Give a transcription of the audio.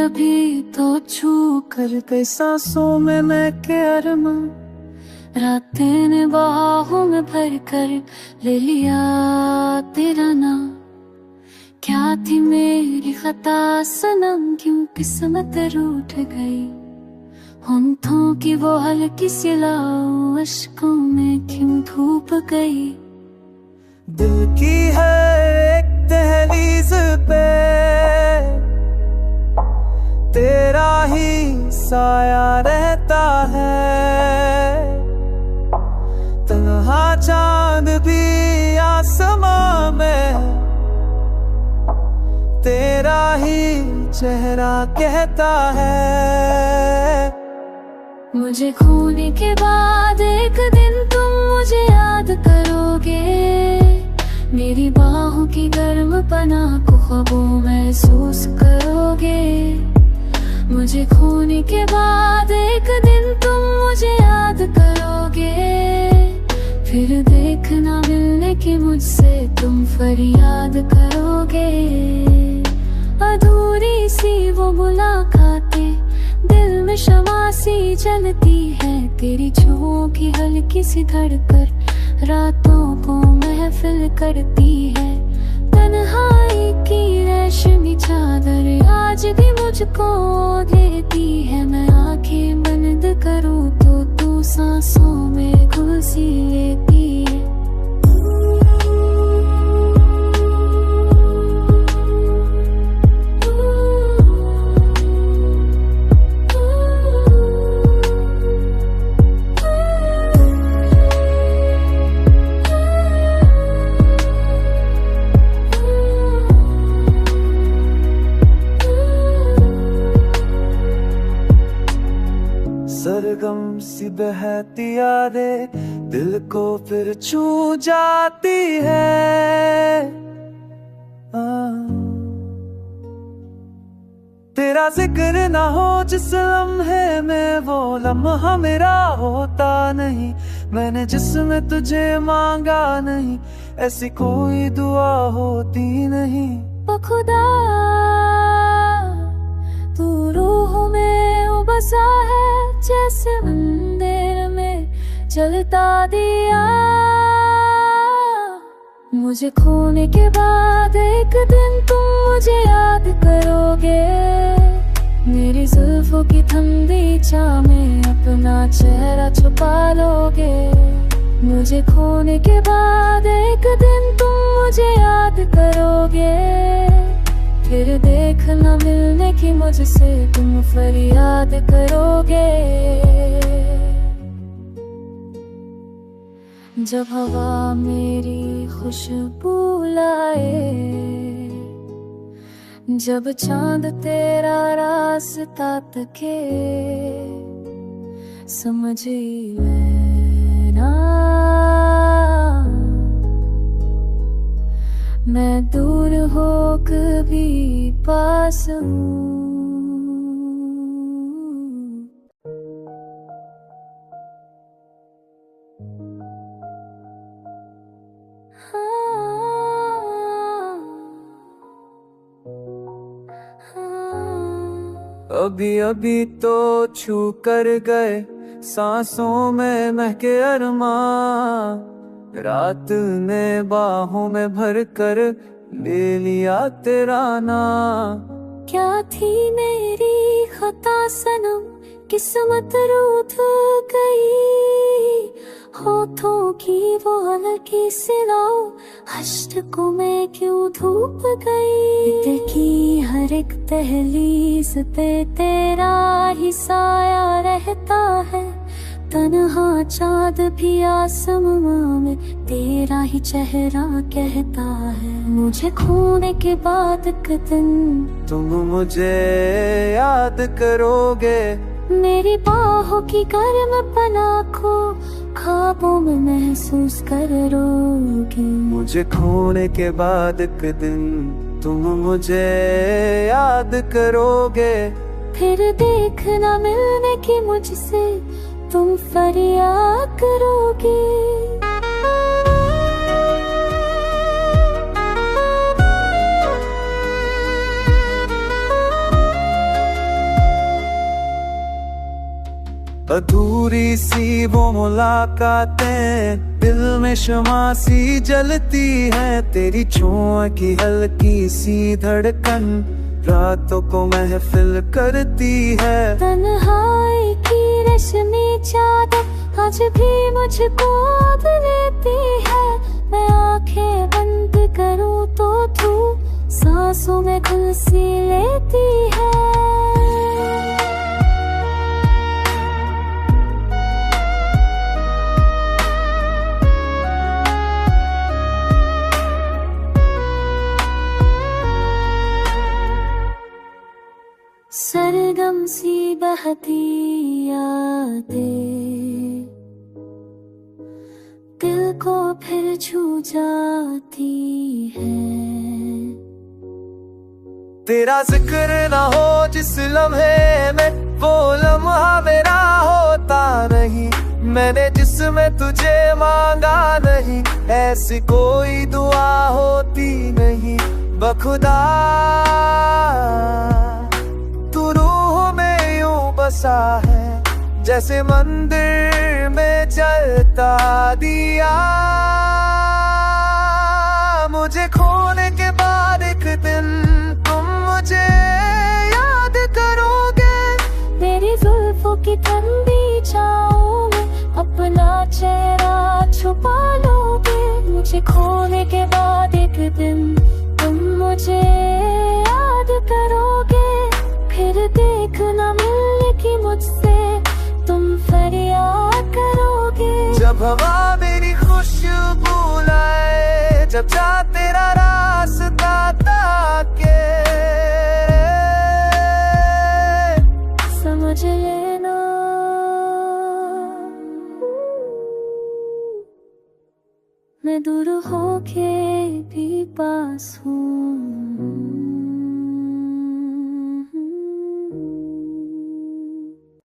अभी तो छू कर गए सांसों में मैं के अरमा। रातें ने बाहों में भर कर ले लिया तेरा नाम। क्या थी मेरी खता सनम, क्यों किस्मत रूठ गई। होंठों की वो हल्की सी लाओ अश्कों में क्यों धूप गई। दिल की है एक दहलीज पे तेरा ही साया रहता है। तन्हा चांद भी आसमां में तेरा ही चेहरा कहता है। मुझे खोने के बाद एक दिन तुम मुझे याद करोगे। मेरी बाहों की गर्म पनाह को ख्वाबों महसूस करोगे। मुझे खोने के बाद एक दिन तुम मुझे याद करोगे। फिर देखना मिलने की मुझसे तुम फरियाद करोगे। अधूरी सी वो मुलाकातें दिल में शमा सी जलती है। तेरी छुओं की हल्की सी धड़कन रातों को महफिल करती है। तन्हाई की रेशमी चादर आज भी मुझको देती है। मैं आंखें बंद करूँ तो तू सांसों में घुल सी लेती है। सरगम सी बहती यादें दिल को फिर छू जाती है। तेरा जिक्र ना हो जिस लम्हे में वो लम्हा मेरा होता नहीं। मैंने जिसमें तुझे मांगा नहीं ऐसी कोई दुआ होती नहीं। ओ खुदा तू रूह में बसा है जैसे अंधेर में जलता दिया। मुझे खोने के बाद एक दिन तुम मुझे याद करोगे। मेरी जुल्फों की ठंडी छाह में अपना चेहरा छुपा लोगे। मुझे खोने के बाद एक दिन तुम मुझे याद करोगे। फिर देखना मिलने की मुझसे तुम फरियाद करोगे। जब हवा मेरी खुशबू लाए, जब चांद तेरा रास्ता तके, समझ लेना मैं दूर हो कभी पास हूँ। अभी अभी तो छू कर गए सांसों में महके अरमां। रात ने बाहों में भर कर ले लिया तेरा नाम। क्या थी मेरी खता सनम, किस्मत रूठ गई। होठों की वो हल्की सिलाओ अश्कों में क्यों धूप गई। देखी हर एक दहलीज पे तेरा ही साया रहता है। तन्हा चाँद भी आसमां में तेरा ही चेहरा कहता है। मुझे खोने के बाद एक दिन तुम मुझे याद करोगे। मेरी बाहों की गर्म पनाह को ख्वाबों में महसूस करोगे। मुझे खोने के बाद एक दिन तुम मुझे याद करोगे। फिर देखना मिलने की मुझसे तुम फरियाद करोगे। अधूरी सी वो मुलाकातें दिल में शमा सी जलती है। तेरी छुआ की हल्की सी धड़कन रातों को महफिल करती है। तन्हाई की रश्मि चादर आज भी मुझको ओढ़ लेती है। मैं आंखें बंद करूं तो तू सांसों में घुल सी लेती है। सरगम सी बहती यादें दिल को फिर छू जाती है। तेरा जिक्र ना हो जिस लम्हे में वो लम्हा मेरा होता नहीं। मैंने जिसमें तुझे मांगा नहीं, ऐसी कोई दुआ होती नहीं। बखुदा तू रूह में यूं बसा है जैसे मंदिर में जलता दिया। मुझे खोने के बाद एक दिन तुम मुझे याद करोगे। मेरी जुल्फों की ठंडी छाँव में अपना चेहरा छुपा लोगे। मुझे खोने के बाद एक दिन तुम मुझे याद करोगे। फिर देखना मिलने की मुझसे तुम फरियाद करोगे। जब हवा मेरी खुशबू लाए, जब जा तेरा रास्ता ताके, समझ लेना मैं दूर होके भी पास हूँ।